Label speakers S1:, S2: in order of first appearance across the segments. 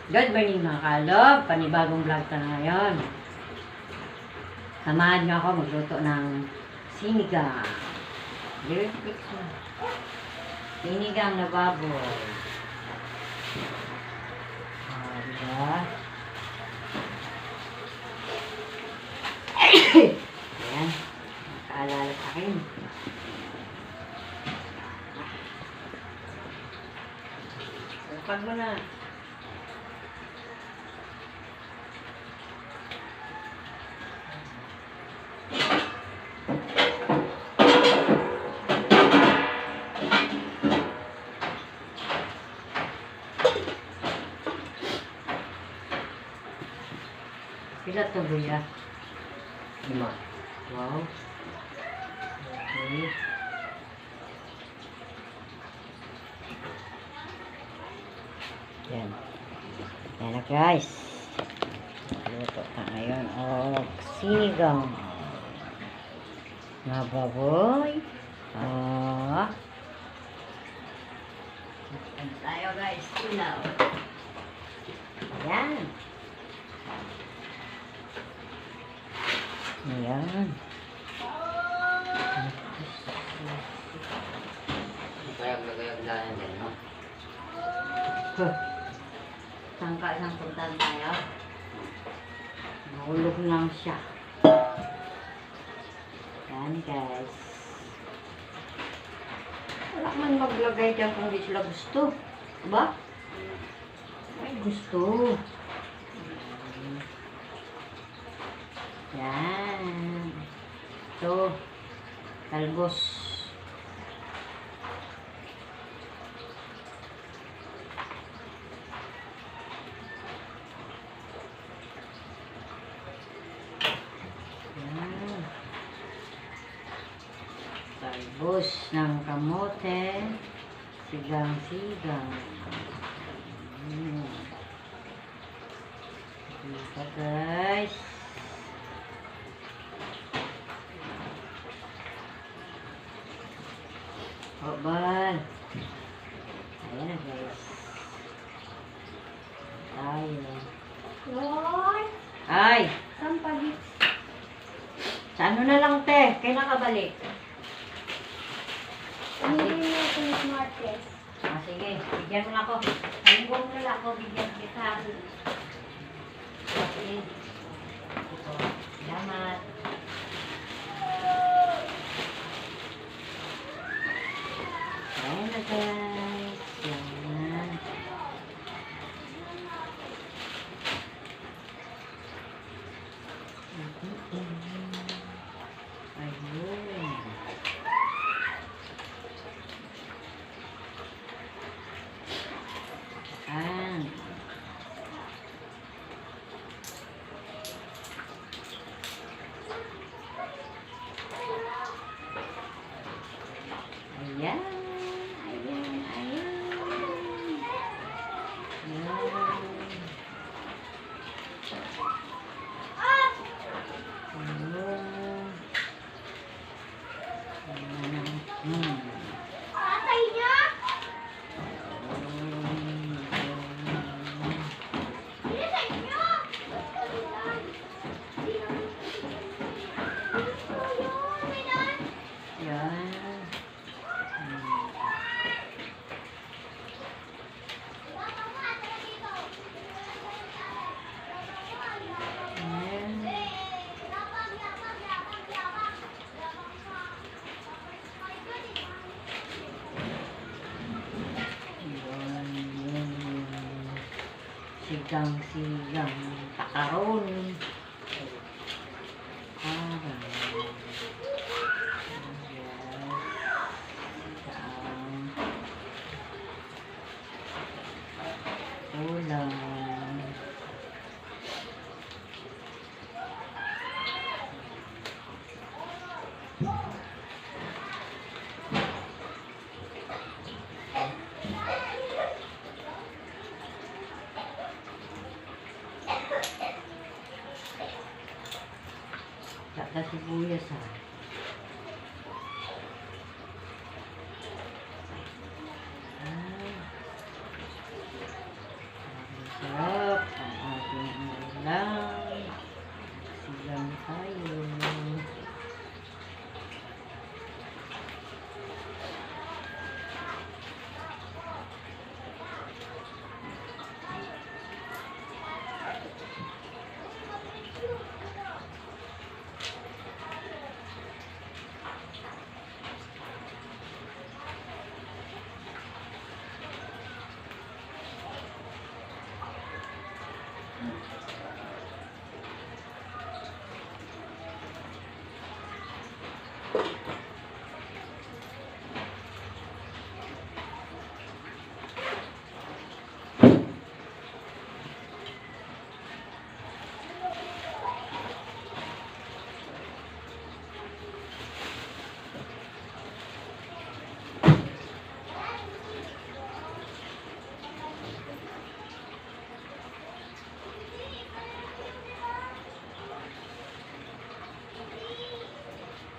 S1: Good morning mga kalog, panibagong vlog ka na ngayon. Samahan niyo ako magluto ng sinigang. Sinigang na baboy. Diba? Ayan, nakaalala sa akin. Pag mo na. Pila ito buya? 5. Wow. Okay. Yan. Yan na guys. Luto na ngayon. Sinigang na baboy. Tayo guys. Ilaw. Yan. Ayan.
S2: Gayag na yan din, no?
S1: Sangka isang puntan tayo. Nahulog lang siya. Yan guys. Wala man maglagay dyan kung di sila gusto. Diba? Ay gusto. Yan. Ito. Talbos. Yan. Talbos ng kamote. Sigang-sigang. Dito guys. Bal. Ayan na guys. Tayo.
S3: Lord,
S1: Ay!
S3: saan pagi?
S1: Sa ano na lang te? Kailan ka balik?
S3: Pamili mo ito ng Martes.
S1: Sige. Bigyan mo na ako. Halingong na lang ako. Bigyan kita. Okay. Salamat. Ayan na guys. Yan. Ayun. Ayan. Ayan.
S3: Atay niya? Bilisan niyo!
S1: Sigang-sigang takaron. Ulam. Saka sibuyas ha. Sarap.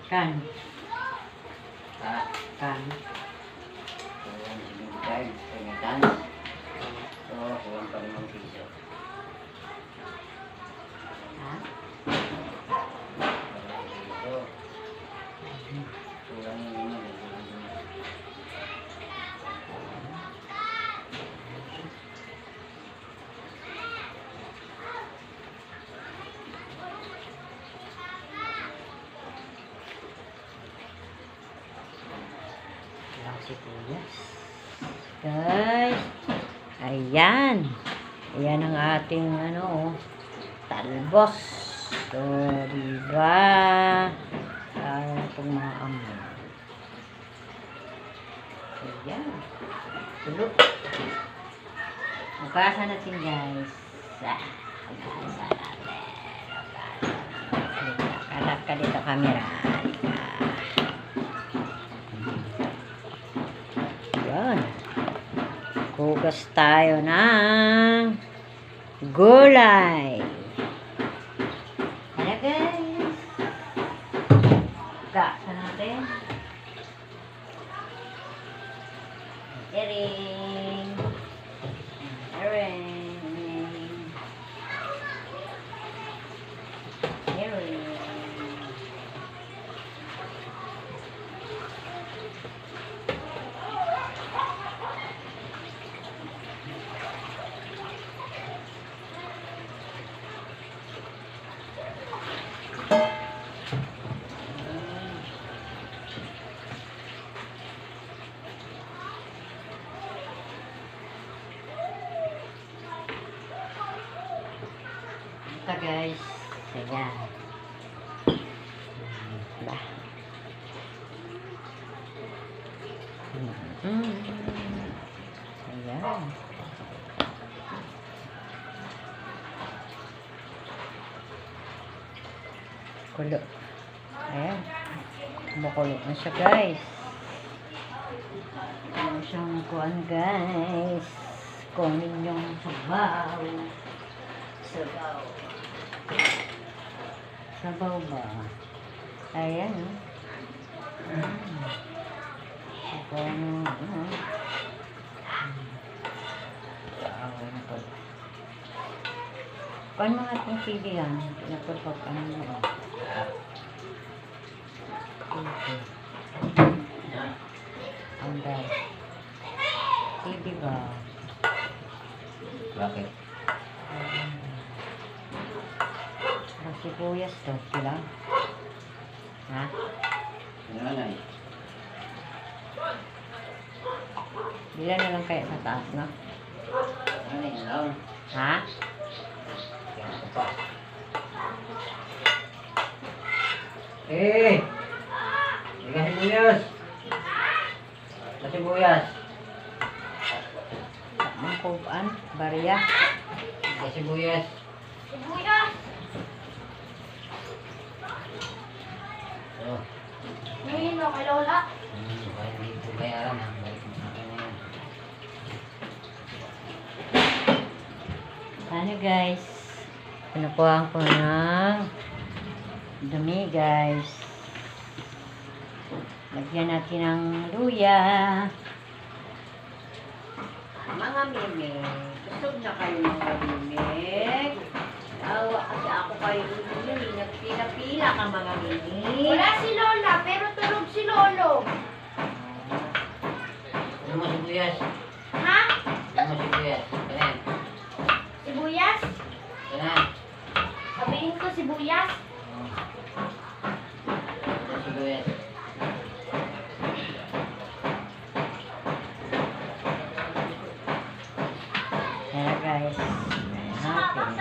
S1: Kan.
S2: Ha?
S1: Kan.
S2: Kulang 75. Pamitan. So, kulang pa 5 piso.
S1: Ha?
S2: 5 piso. Kulang yung 5.
S1: Lang sibuyas. Guys. Ayan. Ayan ang ating ano, talbos. So, diba? Ayan itong mga amoy. Ayan. Tulog. Ugasan natin guys. Ugasan natin. Kalap ka dito camera. Ayan. Hugas tayo ng gulay. Ayan guys. Ugasan natin. Ering. Ering. Ering. Ito guys. Ayan. Bah. Ayan. Kulo. Ayan. Kumukulo na siya guys. Ano siyang kuhan guys. Kunin yung sabaw. Sabaw. Sabaw ba? Ayan. Sabaw na. Sabaw na po. Paano mga itong CD yan? Pinapagpag ano na. Okay. Ang dahil. CD ba?
S2: Bakit?
S1: Ang sibuyas to, sila. Ha?
S2: Ano na eh?
S1: Bila na lang kaya sa taas, no?
S2: Ano na yun lang?
S1: Ha?
S2: Kaya ko pa. Eh! Hindi ka sibuyas! Sa sibuyas!
S1: Ang kuban, barya.
S2: Sa sibuyas!
S3: Sibuyas.
S2: Oh.
S3: Ngayon mo kay Lola.
S2: Kaya hindi po bayaran ha. Balik mo sa akin na yun.
S1: Ano guys? Pinukuhaan ko ng dumi guys. Lagyan natin ng luya. Mga mimi, gusto na kayo mga mimi. Awa kasi ako kayo mimi. Nagpila-pila ka mga mimi.
S3: Wala si Lola, pero tulog si Lolo.
S2: Ano mo sibuyas?
S3: Ha?
S2: Ano mo sibuyas? Kaya.
S3: Sibuyas?
S2: Kaya.
S3: Sabihin ko sibuyas.
S2: Ano sibuyas?
S1: Kaya guys, natin.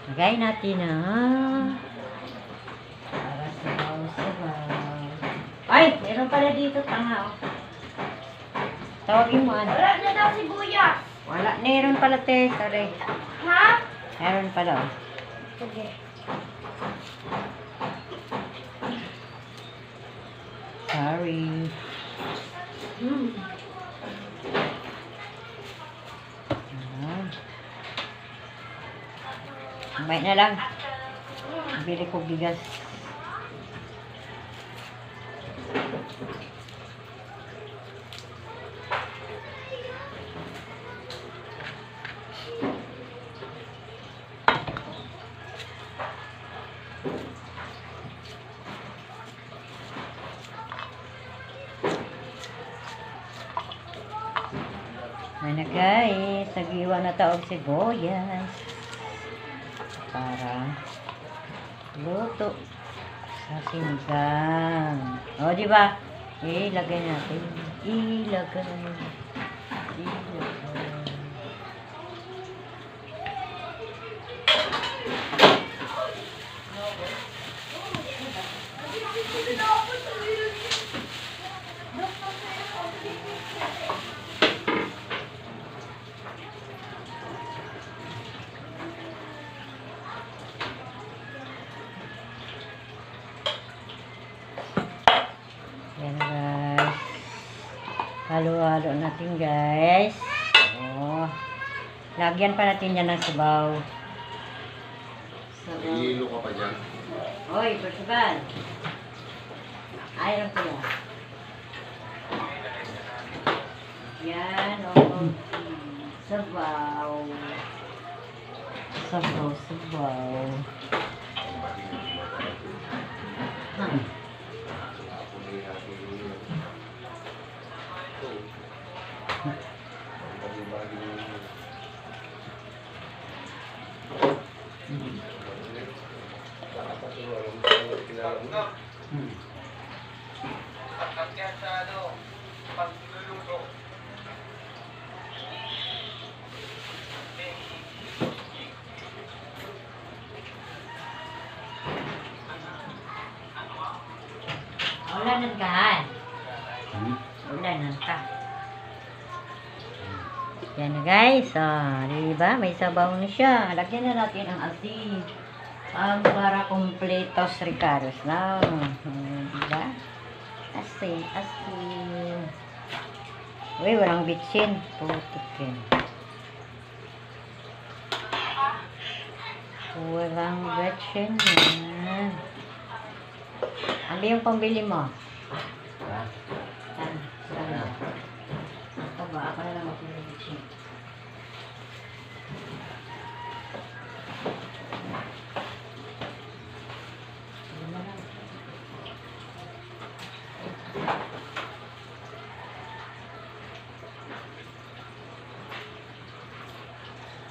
S1: Lagay natin na para sabaw. Ay, meron pala dito tanga. Oh. Tawagin mo ano?
S3: Wala na daw sibuyas.
S1: Wala, meron pala te, sorry.
S3: Ha?
S1: Meron pala. Oh.
S3: Sige.
S1: Sorry. Ayan. Mamaya na lang. Bili ko bigas. Ano guys, nag-iwan na taog sibuyas para luto sa sinigang. O, di ba? Ilagay natin. Ilagay. Yan guys. Halo-halo natin guys. Oh. Lagyan pa natin yan ng sabaw.
S4: Hihilo ka pa dyan.
S1: Oy, persiban. Ayaw ko yan. Yan, oh. Sabaw. Sabaw, sabaw. Ulanan ka, Han. Ulanan ka. Yan na guys. Diba? May sabaw na siya. Lagyan na natin ang asin. Para kompletos ricaros na. Diba? Asin, asin. Uy, walang bitsin. Putik yan. Walang bitsin yan. Ano yung pambili mo?
S2: Ha?
S1: Sana. Ito ba? Ako na lang mag-bitsin.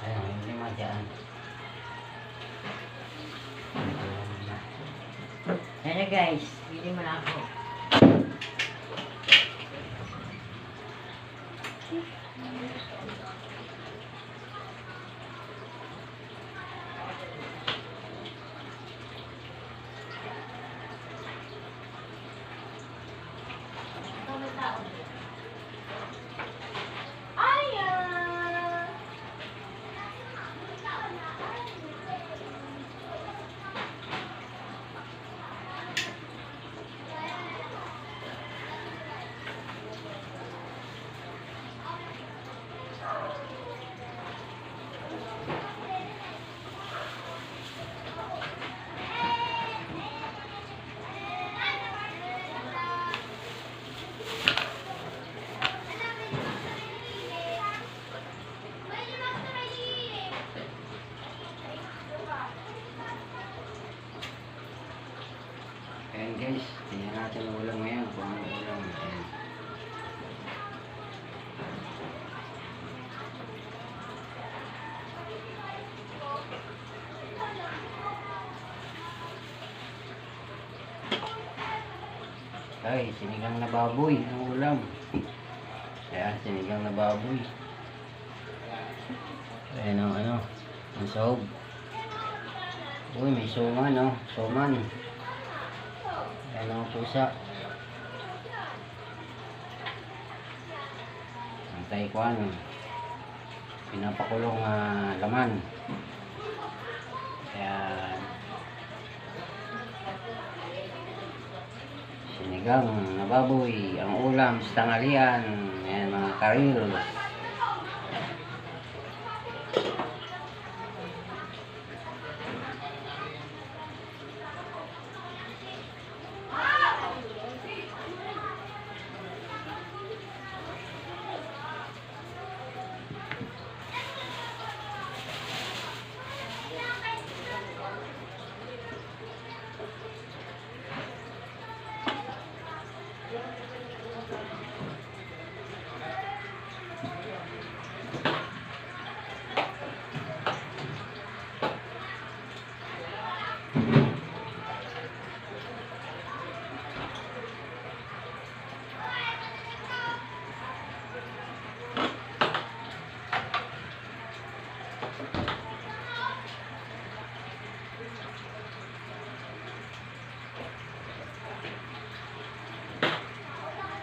S2: Ayun, yung lima dyan.
S1: Ayan na guys, bili mo na ako.
S2: Ayan guys, tingnan natin ang ulam ngayon. Kung ano ulam. Ayan. Ay, sinigang na baboy ang ulam. Ayan, sinigang na baboy. Ayan ang ano, ang sahog. Uy, may suman, no? Suman. Ayan ang pusa. Ang taikwan. Pinapakulong laman. Ayan. Sinigang. sinigang na baboy, ang ulam sa tanghalian. Ayan mga karil.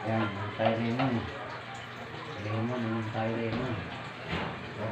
S2: Ayan, tayo lemon. Lemon, tayo lemon. So,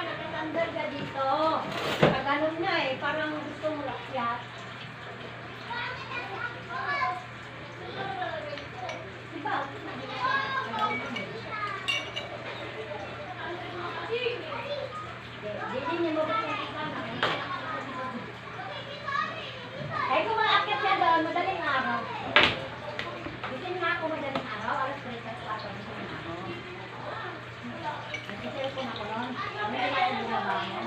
S3: Nakatandar ka dito. Pagkanon na eh, parang gusto mo lakyat. Diba? Hindi niya mabuksan kita na. Eh kung maakyat siya doon, madaling araw. Bitin na ako madaling araw, alas 3 at 4 na ako. Nag-cellphone ako noon. Kami na ako bumabamo.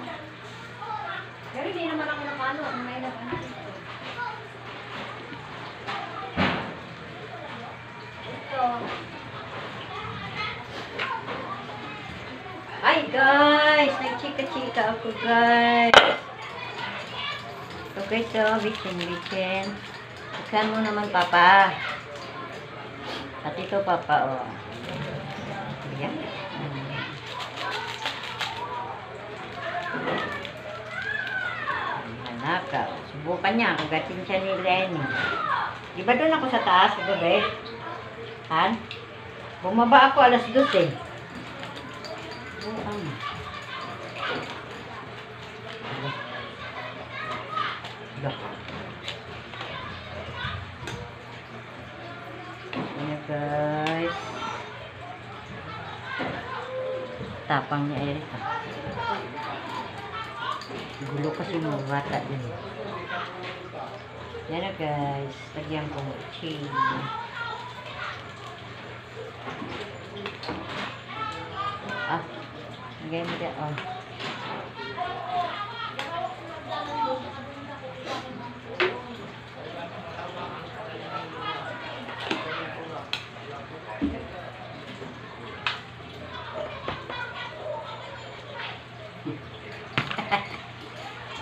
S3: Pero hindi naman ako nakano. May nag-ano dito. Ito.
S1: Ay guys, nagchika-chika ako guys. Okay, so bitin. Ikan mo naman papa. At ito papa, oh. Ayan. Nakaw. Subukan niya. Kagatin siya ni Lenny. Di ba doon ako sa taas kagabi? Han? Bumaba ako alas 12 eh. Subukan mo. Ayan guys. Tapang ni Erika. Gulo kasi mga bata din. Yan na guys. Lagyan ko ng cheese. Lagyan mo dyan. Oh.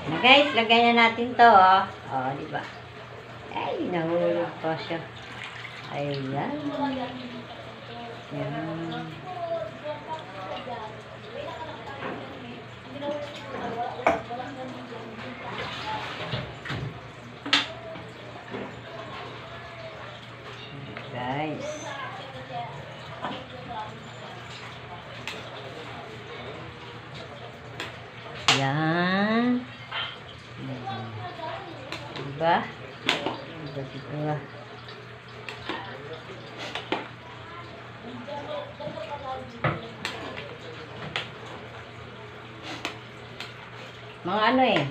S1: Na guys, lagyan na natin to, oh. Oh, di ba? Ay, nahulog pa siya. Ayan. Ayan. Guys. Yan. Diba? Diba? Mga ano eh,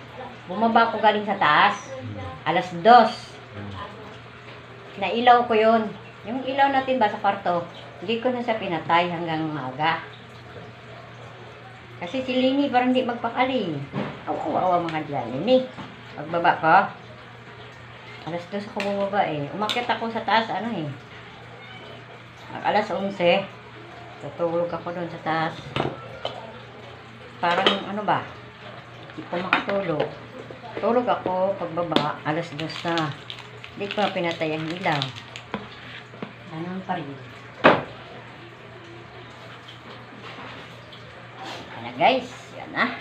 S1: bumaba ko galing sa taas, alas 2. Nailaw ko yun. Yung ilaw natin ba sa kwarto, hindi ko na siya pinatay hanggang maaga. Kasi si Lini parang di magpakali. Awa mga dyan. Lini, pagbaba ko. Alas 2 ako bumaba eh. Umakyat ako sa taas, ano eh. Alas 11. Tutulog ako doon sa taas. Parang ano ba? Hindi ko makatulog. Tulog ako, pagbaba, alas 2 na. Hindi ko na pinatay ang ilaw. Ganun pa rin. Yan na guys. Yan na.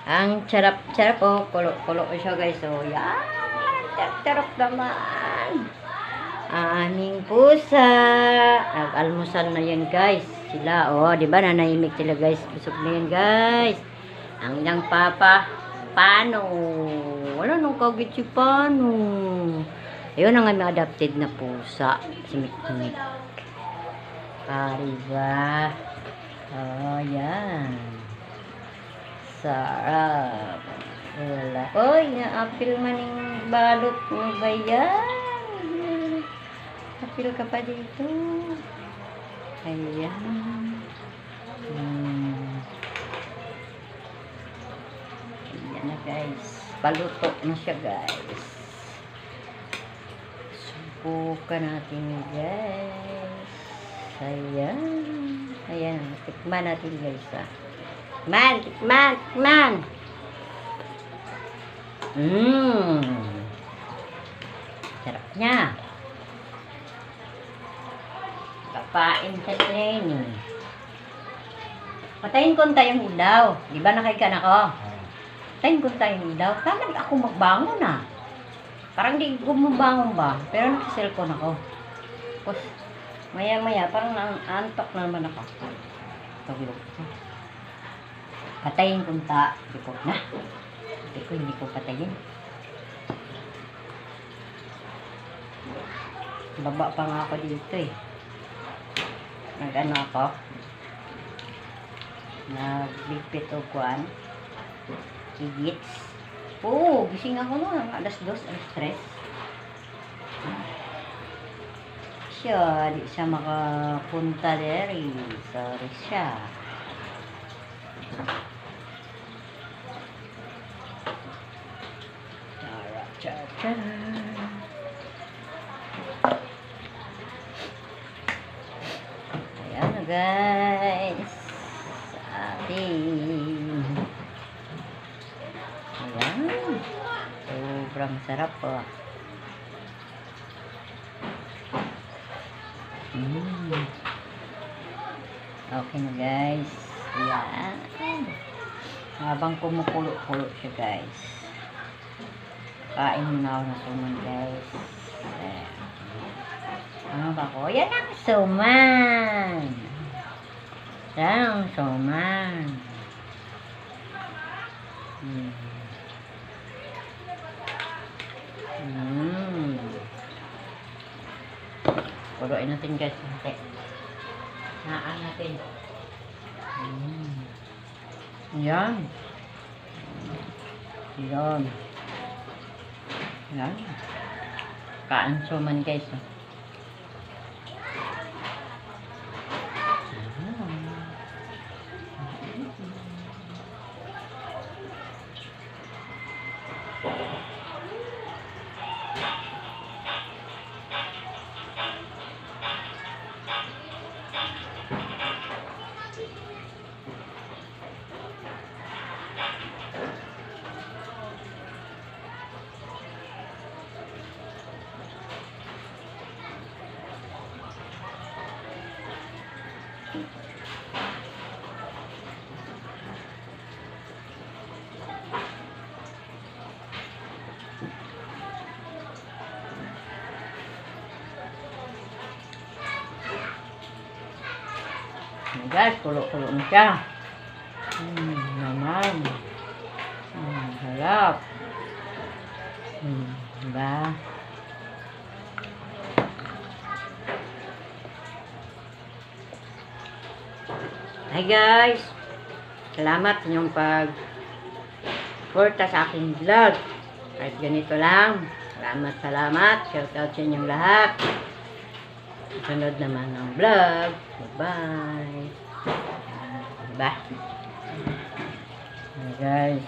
S1: Ang charap-charap oh. Kulo siya guys. So yan. Charap-charap naman. Aming pusa. Nag-almusal na yan guys. Sila oh. Diba nanahimik sila guys. Busog na yan guys. Ang ilang papa. Paano? Wala nung kagit si Paano. Ayun ang aming adopted na pusa. Si Mikmik. Diba? Oh, yan. Sarap. Wala. Oy, na-apil man yung balot mo ba yan? Apil ka pa dito. Ayan. Ayan na guys. Paluto na siya guys. Subukan natin guys. Ayan. Ayan. Tikman natin guys Tikman. Sarap niya. Kapain sa training. Patayin ko tayong ilaw. Di ba nakaikan ako? Patayin ko tayong ilaw. Talag ako magbangon ah. Parang di gumabangon ba? Pero naka-cellphone ako. Tapos, maya-maya, parang antok na naman ako. Tawag ko. Patayin ko ta. Hindi ko patayin. Baba pa nga ako dito eh. Nag-ano ako. Naglipit o kuwan. Higits. Oo, gising ako noon. Alas 2, alas 3. Siya, di siya makapunta deri. Sorry siya. Tara. Ayan na guys. Sa ating. Ayan. Sobrang sarap po. Okay na guys. Ayan. Habang kumukulo-kulo siya guys. Kain muna ako ng suman guys. Ayan. Ano ba ko? Yan ang suman. Yan ang suman. Kuloyin natin guys. Naan natin. Yan. Yan. Yan. Kain suman guys. Guys, kulo-kulo na siya. Naman. Harap. Diba? Hi guys. Salamat sa inyong pag-suporta sa aking vlog. Kahit ganito lang. Salamat. Shoutout sa inyong lahat. Sunod naman ang vlog. Bye-bye. Bye. guys.